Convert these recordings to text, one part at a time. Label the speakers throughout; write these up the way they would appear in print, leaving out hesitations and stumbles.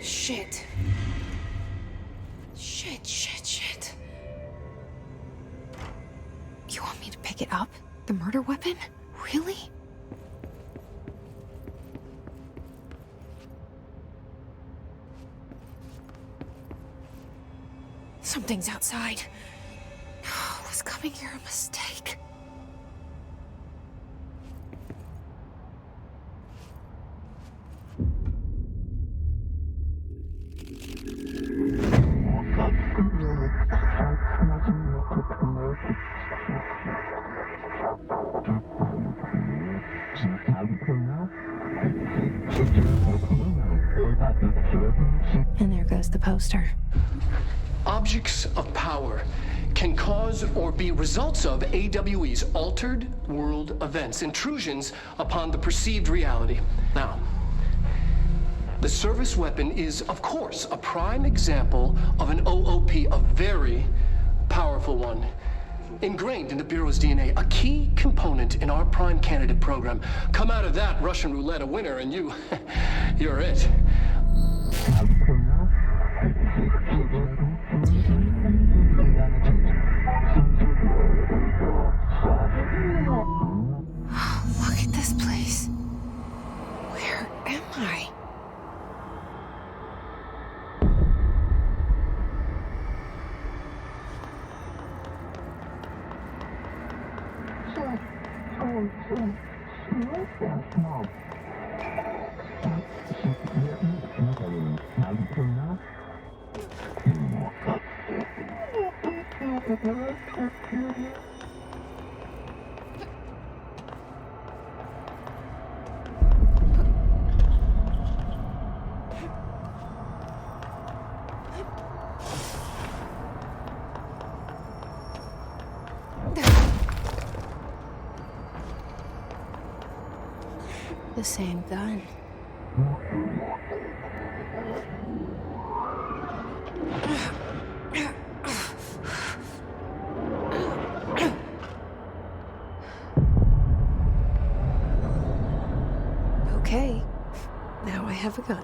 Speaker 1: Shit. Shit. You want me to pick it up? The murder weapon? Really? Something's outside. Was coming here a mistake? And there goes the poster.
Speaker 2: Objects of power can cause or be results of AWE's altered world events, intrusions upon the perceived reality. Now, the service weapon is, of course, a prime example of an OOP, a very powerful one. Ingrained in the Bureau's DNA, a key component in our prime candidate program. Come out of that Russian roulette a winner and you're it.
Speaker 1: Look at this place. Where am I? The same gun. Okay, now I have a gun.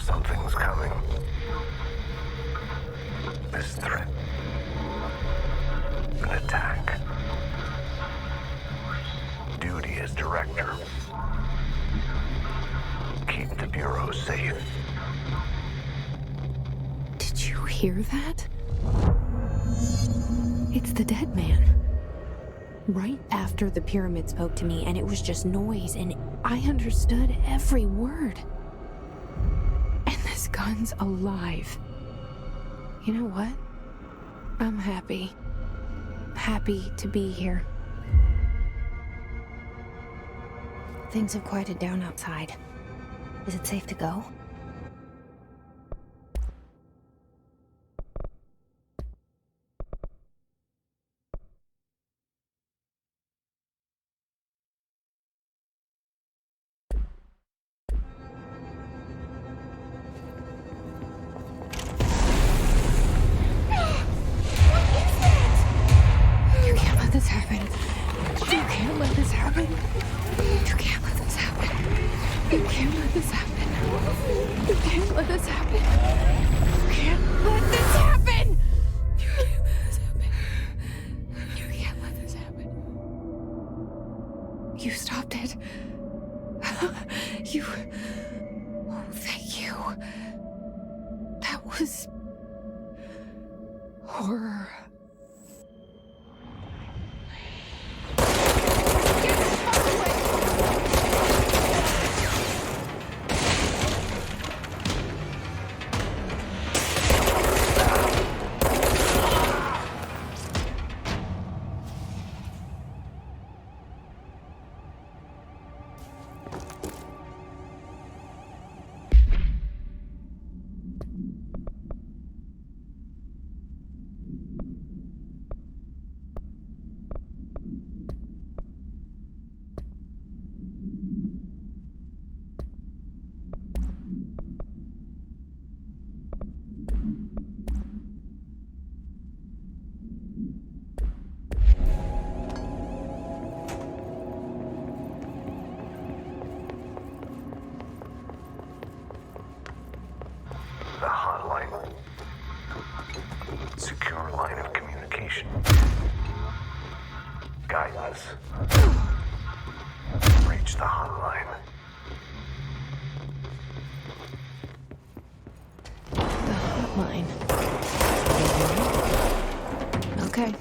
Speaker 3: Something's coming. This threat. An attack. Duty as director. Keep the Bureau safe.
Speaker 1: Did you hear that? It's the dead man. Right after the pyramid spoke to me, and it was just noise, and I understood every word. And this gun's alive. You know what? I'm happy. Happy to be here. Things have quieted down outside. Is it safe to go? was horror.
Speaker 3: The hotline. Secure line of communication. Guidance. Reach the hotline.
Speaker 1: The hotline. Okay.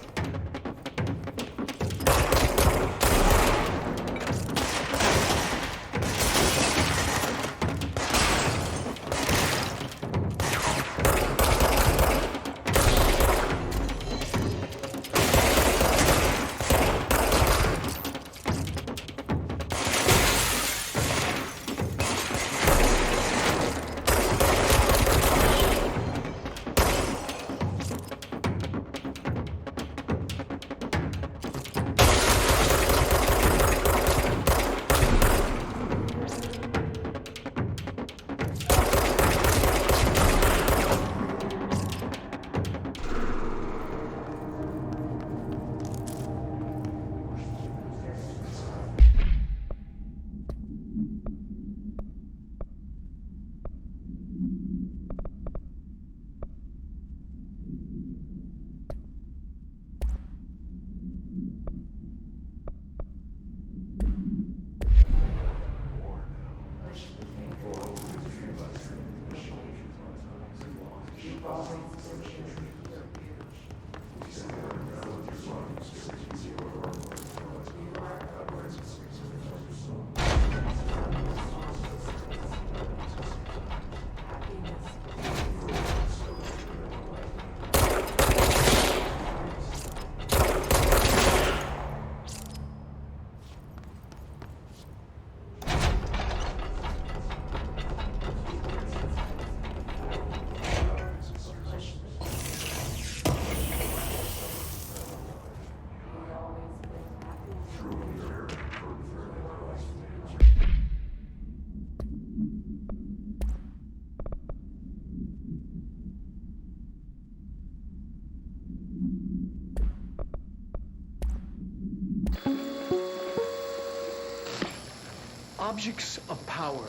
Speaker 2: Objects of power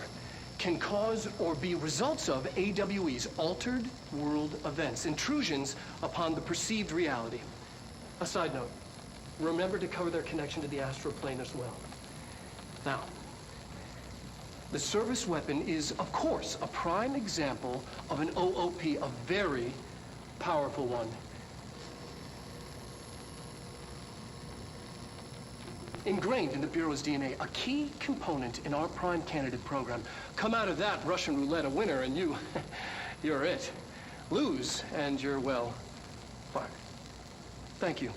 Speaker 2: can cause or be results of AWE's altered world events, intrusions upon the perceived reality. A side note, remember to cover their connection to the astral plane as well. Now, the service weapon is, of course, a prime example of an OOP, a very powerful one. Ingrained in the Bureau's DNA, a key component in our prime candidate program. Come out of that Russian roulette a winner and you're it. Lose and you're, well, fired. Thank you.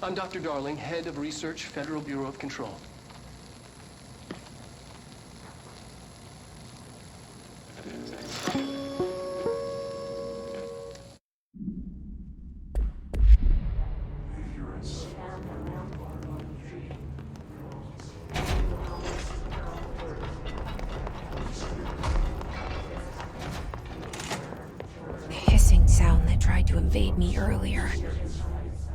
Speaker 2: I'm Dr. Darling, Head of Research, Federal Bureau of Control.
Speaker 1: To invade me earlier.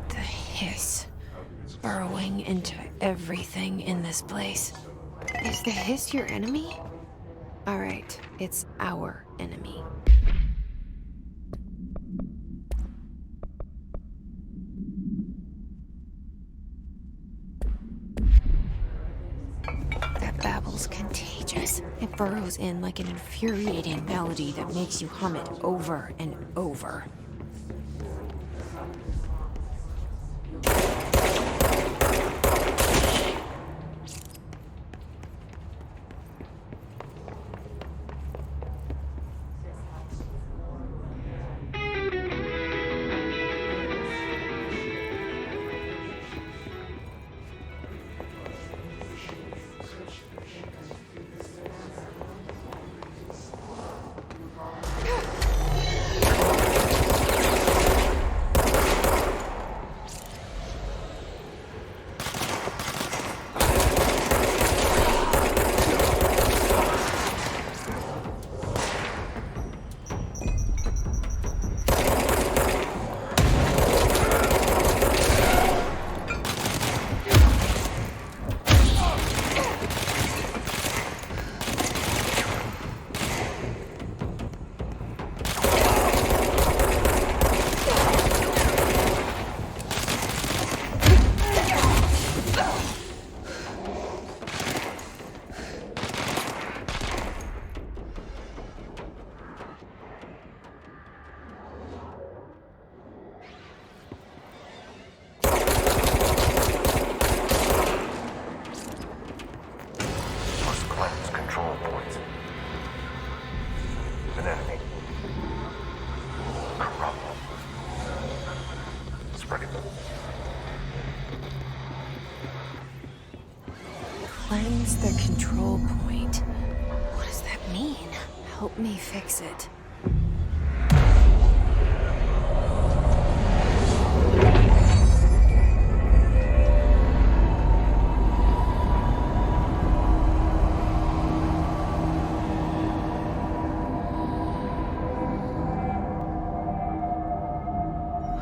Speaker 1: The hiss burrowing into everything in this place. Is the hiss your enemy? All right, it's our enemy. That babble smells contagious. It burrows in like an infuriating melody that makes you hum it over and over. Cleanse the control point. What does that mean? Help me fix it.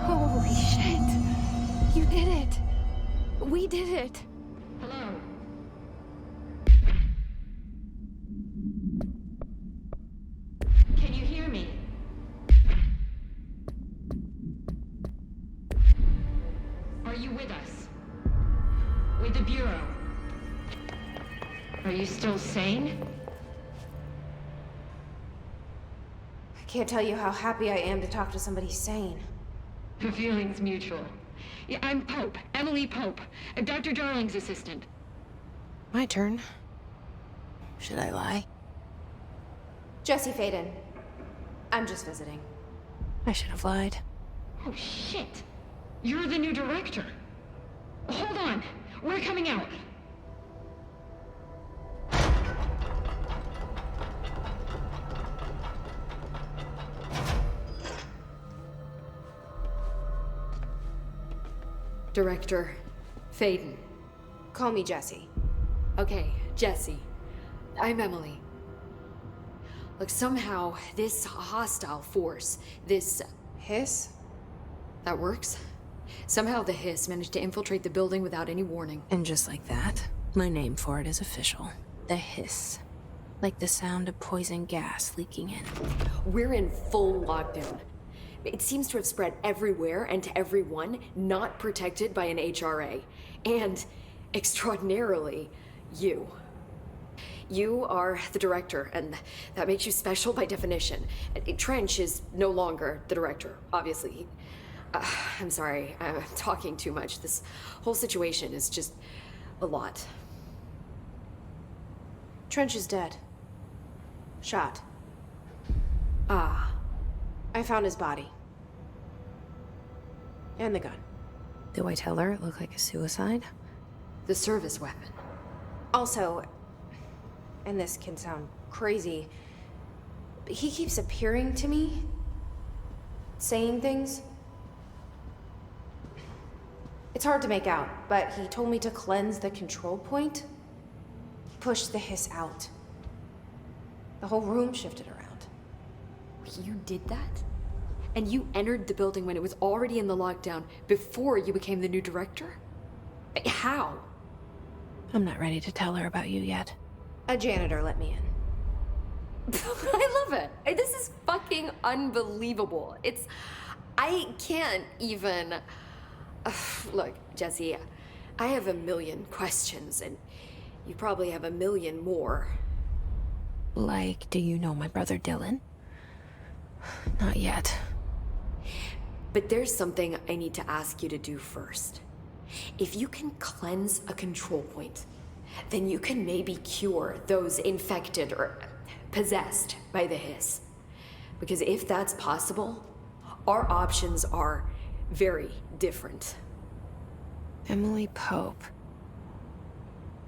Speaker 1: Holy shit. You did it. We did it.
Speaker 4: Hello. Can you hear me? Are you with us? With the Bureau? Are you still sane?
Speaker 1: I can't tell you how happy I am to talk to somebody sane.
Speaker 4: The feeling's mutual. Yeah, I'm Pope, Emily Pope, Dr. Darling's assistant.
Speaker 1: My turn. Should I lie? Jesse Faden. I'm just visiting. I should have lied.
Speaker 4: Oh, shit. You're the new director. Hold on. We're coming out.
Speaker 5: Director Faden.
Speaker 1: Call me Jesse.
Speaker 5: Okay, Jesse. I'm Emily. Look, somehow this hostile force, this
Speaker 1: Hiss?
Speaker 5: that works. Somehow the hiss managed to infiltrate the building without any warning.
Speaker 1: And just like that, my name for it is official. The hiss. Like the sound of poison gas leaking in.
Speaker 5: We're in full lockdown. It seems to have spread everywhere and to everyone not protected by an HRA. And, extraordinarily, you. You are the director, and that makes you special by definition. Trench is no longer the director, obviously. I'm sorry, I'm talking too much. This whole situation is just a lot.
Speaker 1: Trench is dead. Shot.
Speaker 5: Ah.
Speaker 1: I found his body. And the gun. Do I tell her it looked like a suicide?
Speaker 5: The service weapon.
Speaker 1: Also, and this can sound crazy, but he keeps appearing to me, saying things. It's hard to make out, but he told me to cleanse the control point. He pushed the hiss out. The whole room shifted around.
Speaker 5: You did that? And you entered the building when it was already in the lockdown before you became the new director? How?
Speaker 1: I'm not ready to tell her about you yet. A janitor let me in.
Speaker 5: I love it. This is fucking unbelievable. I can't even... Look, Jesse, I have a million questions, and You probably have a million more.
Speaker 1: Like, do you know my brother Dylan? Not yet.
Speaker 5: But there's something I need to ask you to do first. If you can cleanse a control point, then you can maybe cure those infected or possessed by the hiss. Because if that's possible, our options are very different.
Speaker 1: Emily Pope.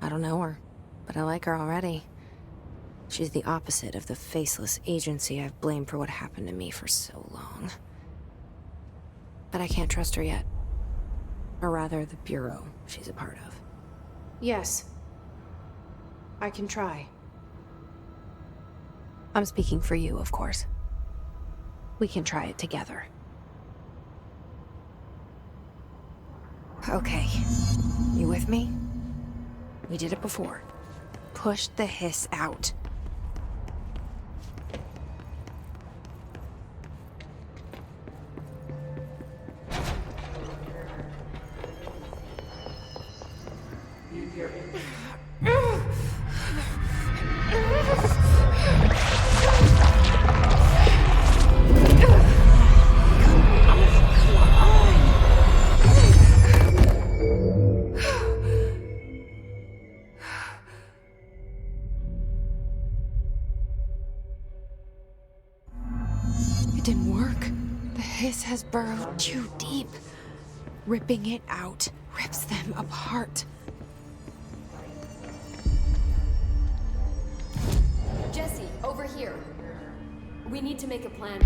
Speaker 1: I don't know her, but I like her already. She's the opposite of the faceless agency I've blamed for what happened to me for so long. But I can't trust her yet. Or rather, the Bureau she's a part of. Yes. I can try. I'm speaking for you, of course. We can try it together. Okay. You with me? We did it before. Push the hiss out. It didn't work. The hiss has burrowed too deep. Ripping it out rips them apart.
Speaker 5: Jesse, over here. We need to make a plan.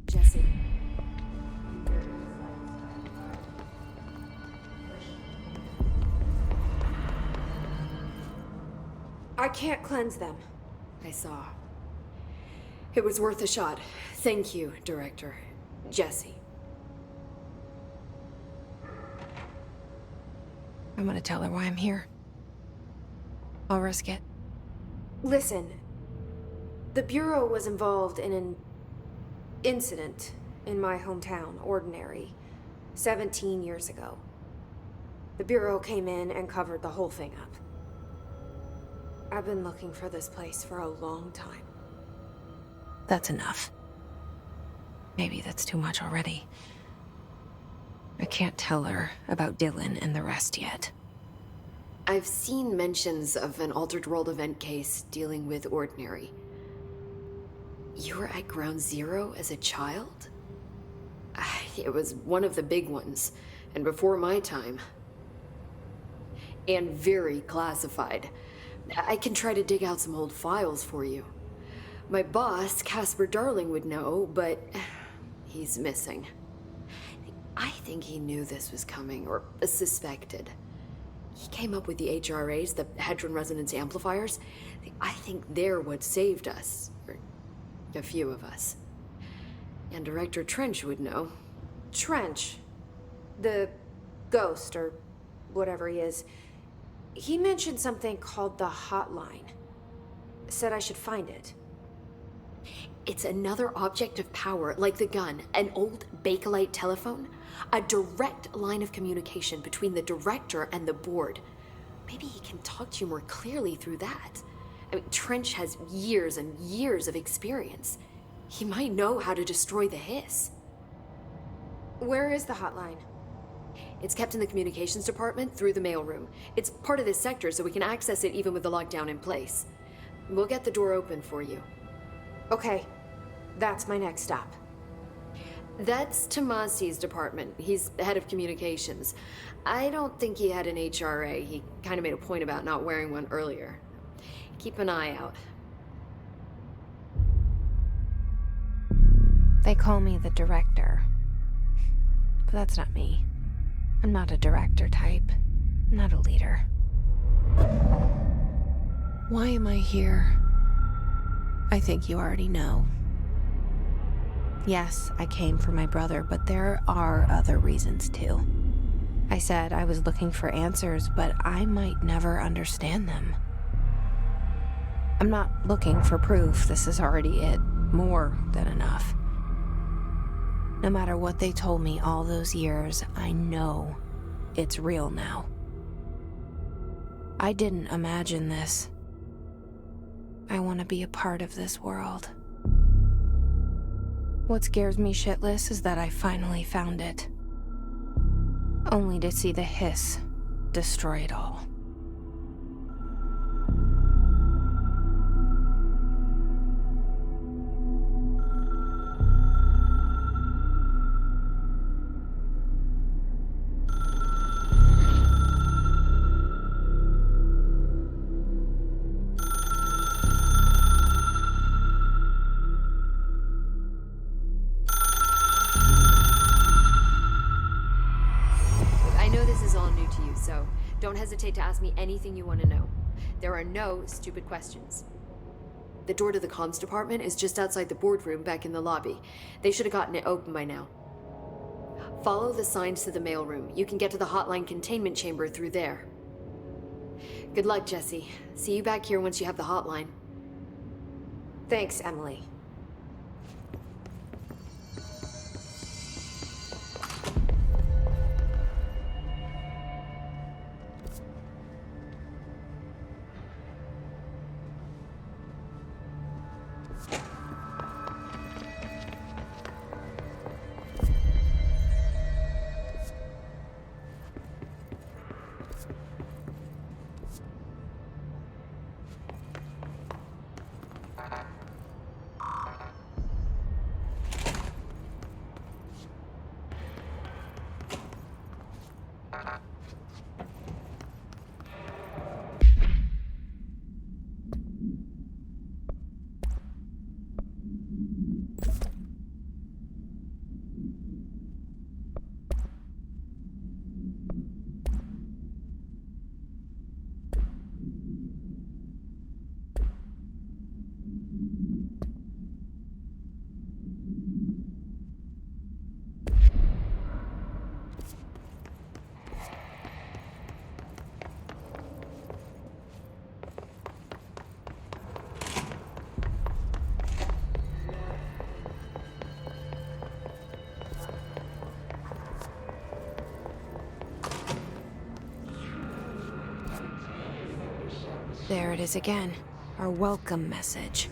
Speaker 5: Jesse.
Speaker 1: I can't cleanse them.
Speaker 5: I saw. It was worth a shot. Thank you, Director. Jesse.
Speaker 1: I'm gonna tell her why I'm here. I'll risk it.
Speaker 6: Listen, the Bureau was involved in an incident in my hometown, Ordinary, 17 years ago. The Bureau came in and covered the whole thing up. I've been looking for this place for a long time.
Speaker 1: That's enough. Maybe that's too much already. I can't tell her about Dylan and the rest yet.
Speaker 5: I've seen mentions of an Altered World event case dealing with Ordinary. You were at Ground Zero as a child? It was one of the big ones, and before my time. And very classified. I can try to dig out some old files for you. My boss, Casper Darling, would know, but he's missing. I think he knew this was coming, or suspected. He came up with the HRAs, the Hadron Resonance Amplifiers. I think they're what saved us, or a few of us. And Director Trench would know.
Speaker 6: Trench, the ghost, or whatever he is, he mentioned something called the hotline. Said I should find it.
Speaker 5: It's another object of power, like the gun, an old Bakelite telephone. A direct line of communication between the director and the board. Maybe he can talk to you more clearly through that. I mean, Trench has years and years of experience. He might know how to destroy the hiss.
Speaker 6: Where is the hotline?
Speaker 5: It's kept in the communications department through the mailroom. It's part of this sector, so we can access it even with the lockdown in place. We'll get the door open for you.
Speaker 6: Okay, that's my next stop.
Speaker 5: That's Tomasi's department. He's head of communications. I don't think he had an HRA. He kind of made a point about not wearing one earlier. Keep an eye out.
Speaker 1: They call me the director. But that's not me. I'm not a director type. I'm not a leader. Why am I here? I think you already know. Yes, I came for my brother, but there are other reasons too. I said I was looking for answers, but I might never understand them. I'm not looking for proof, this is already it. More than enough. No matter what they told me all those years, I know it's real now. I didn't imagine this. I want to be a part of this world. What scares me shitless is that I finally found it. Only to see the hiss destroy it all.
Speaker 5: So don't hesitate to ask me anything you want to know. There are no stupid questions. The door to the comms department is just outside the boardroom back in the lobby. They should have gotten it open by now. Follow the signs to the mailroom. You can get to the hotline containment chamber through there. Good luck, Jesse. See you back here once you have the hotline.
Speaker 6: Thanks, Emily.
Speaker 1: There it is again, our welcome message.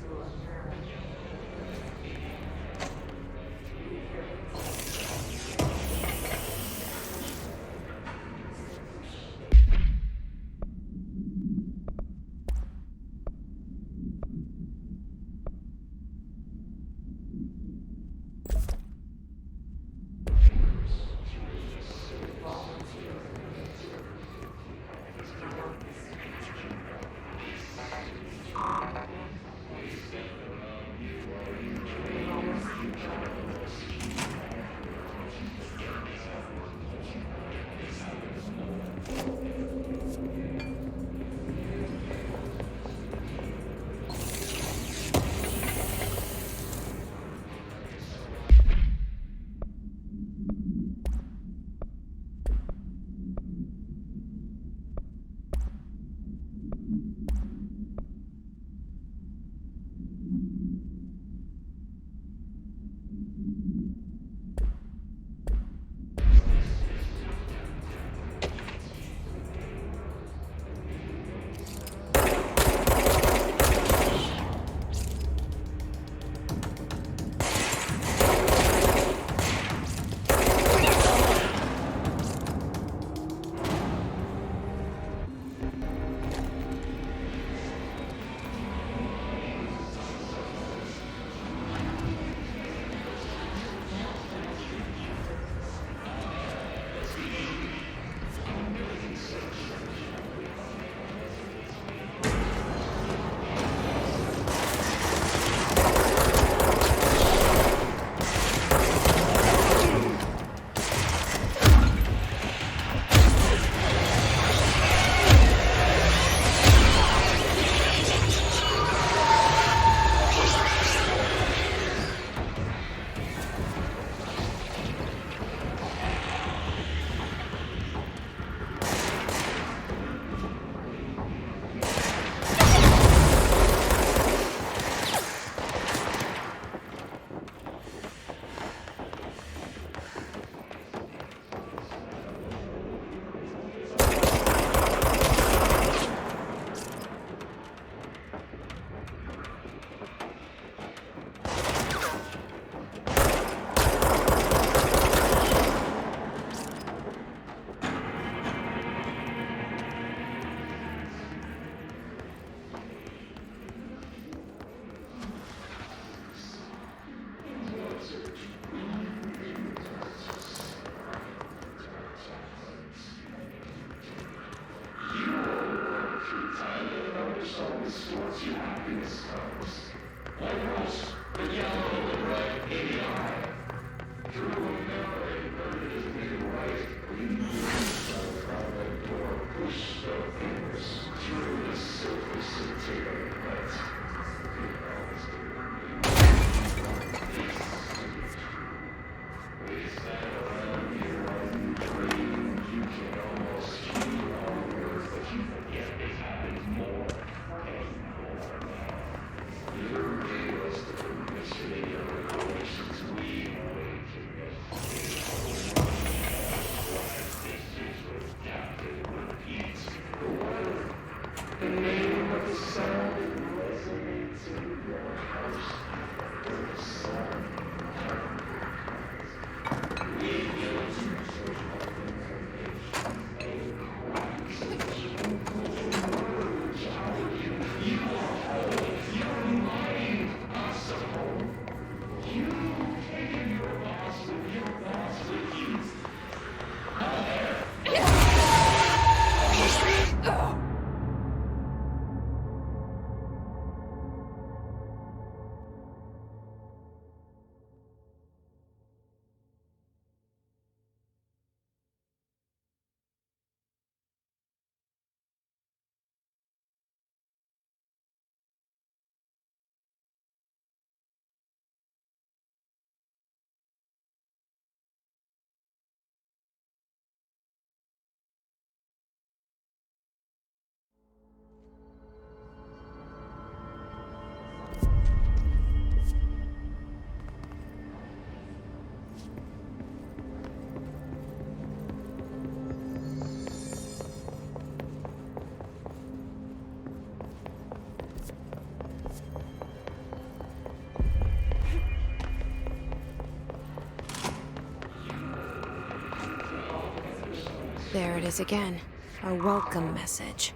Speaker 1: There it is again. Our welcome message.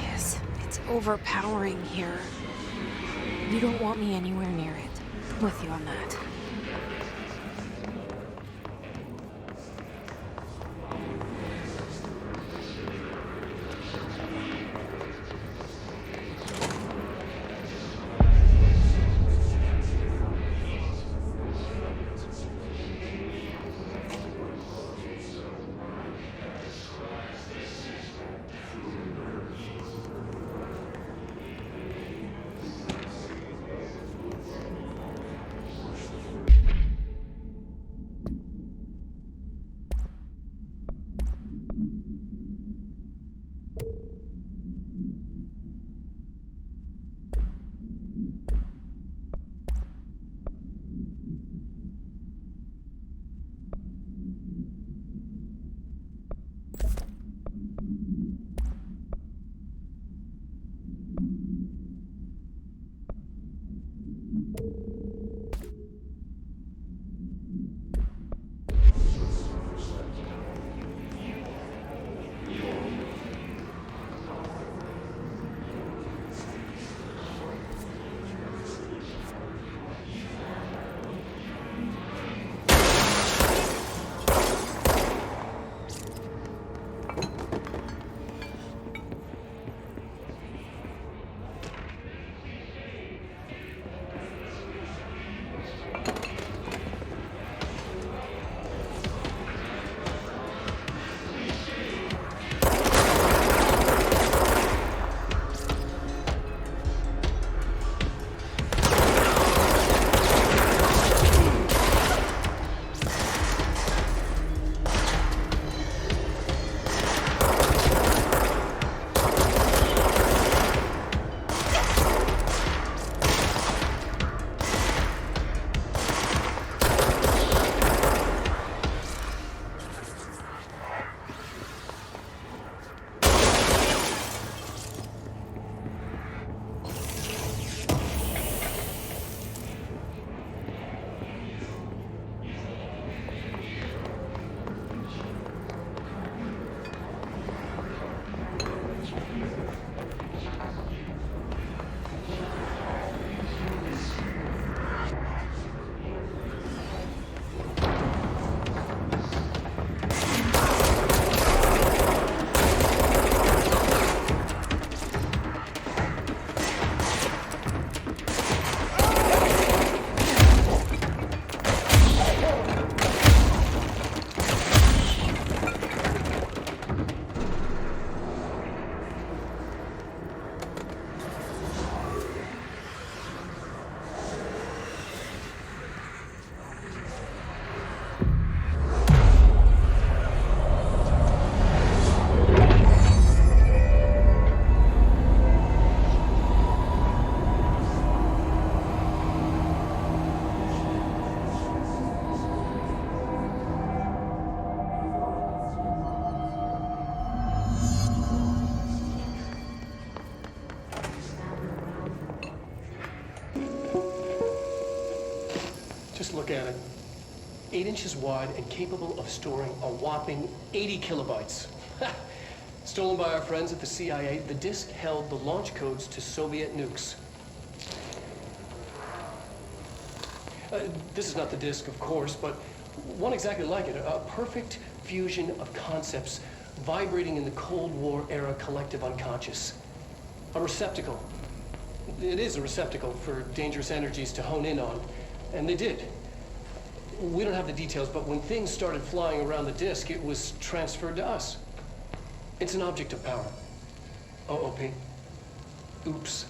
Speaker 1: Yes, it's overpowering here. You don't want me anywhere near it. I'm with you on that.
Speaker 2: look at it. 8 inches wide and capable of storing a whopping 80 kilobytes. Stolen by our friends at the CIA, the disk held the launch codes to Soviet nukes. This is not the disk, of course, but one exactly like it. A perfect fusion of concepts vibrating in the Cold War era collective unconscious. A receptacle. It is a receptacle for dangerous energies to hone in on. And they did. We don't have the details, but when things started flying around the disk, it was transferred to us. It's an object of power. OOP. Oops.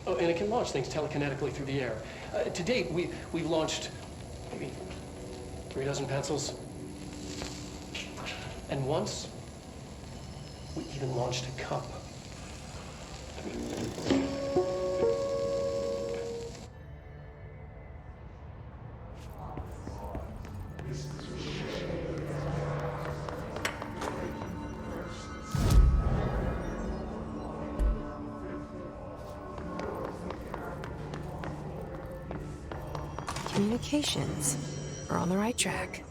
Speaker 2: Oh, and it can launch things telekinetically through the air. To date, we've launched maybe 3 dozen pencils. And once, we even launched a cup.
Speaker 1: Communications are on the right track.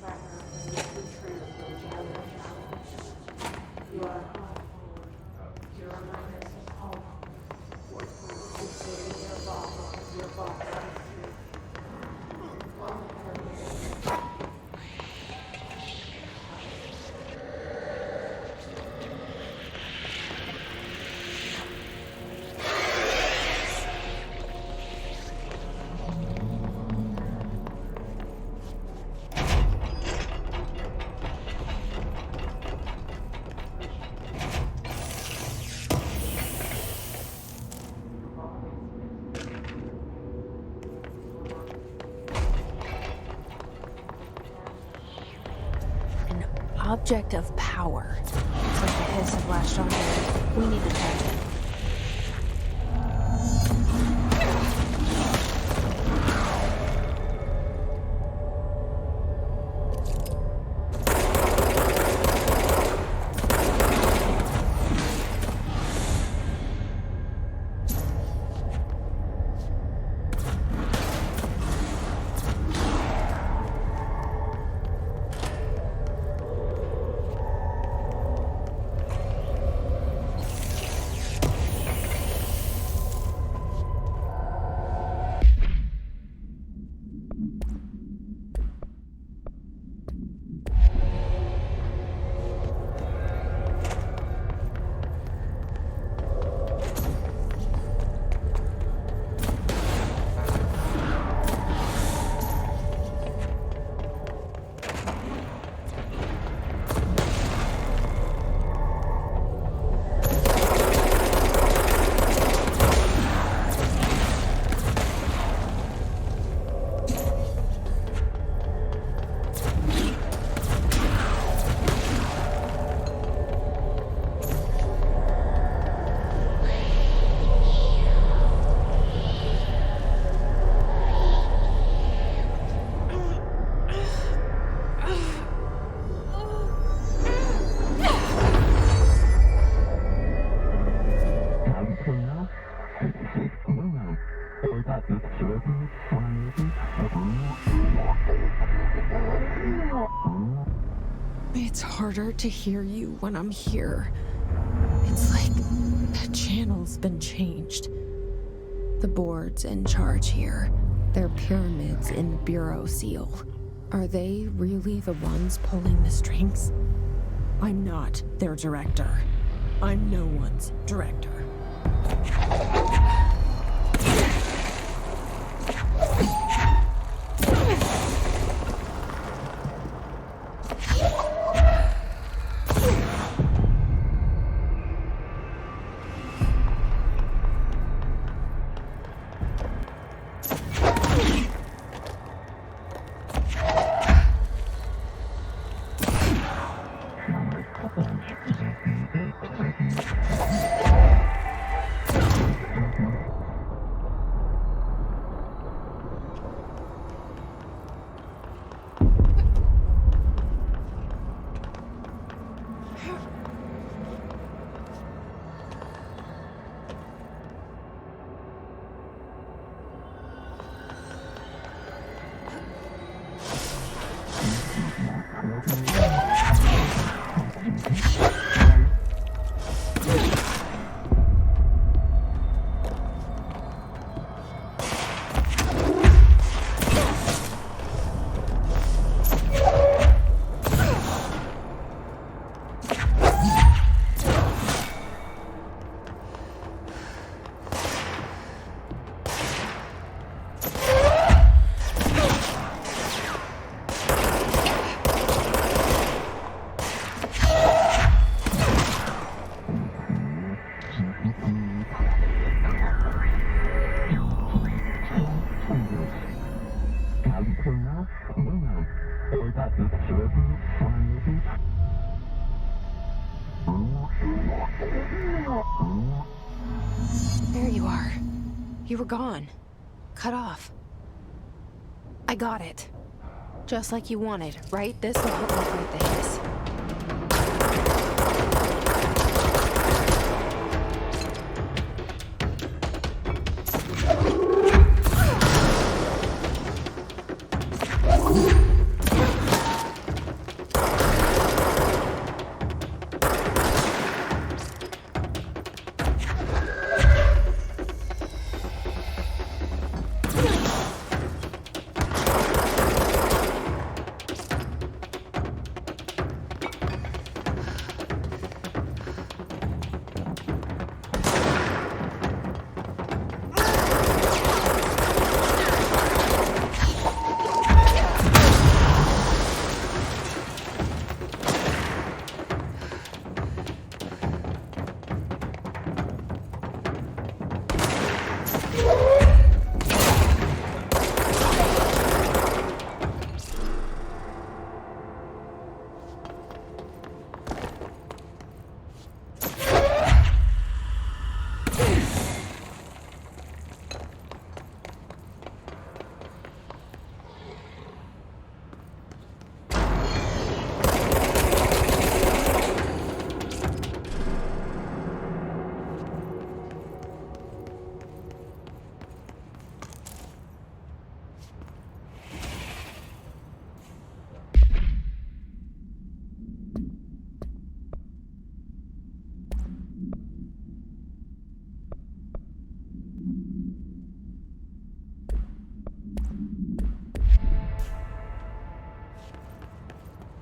Speaker 1: Object of power. It's like the hiss have latched onto it. We need to catch it. It's harder to hear you when I'm here. It's like the channel's been changed. The board's in charge here. They're pyramids in the Bureau seal. Are they really the ones pulling the strings? I'm not their director. I'm no one's director. You were gone. Cut off. I got it. Just like you wanted, right? This will help me fight the hiss.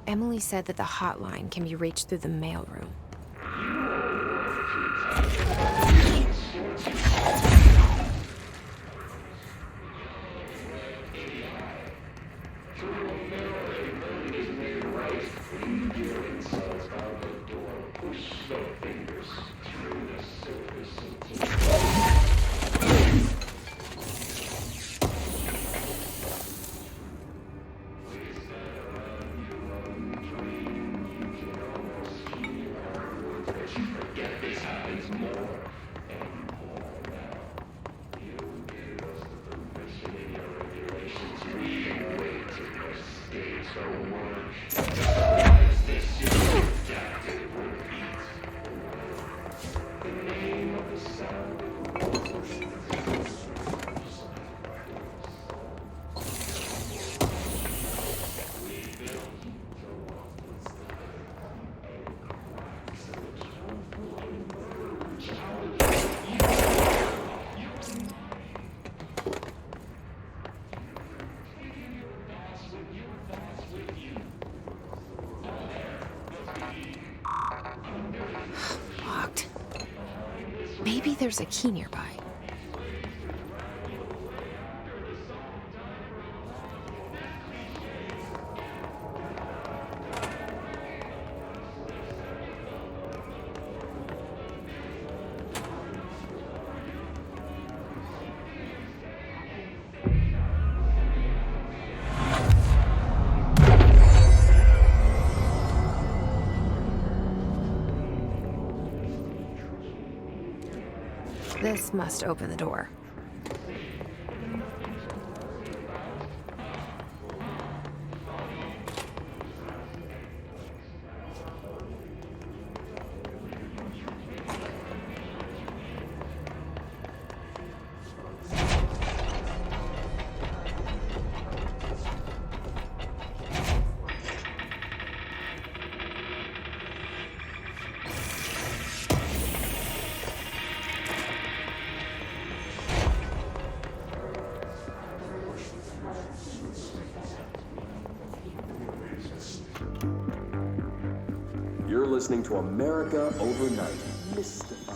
Speaker 1: Emily said that the hotline can be reached through the mailroom. Maybe there's a key nearby. This must open the door.
Speaker 7: You're listening to America Overnight. Mystify.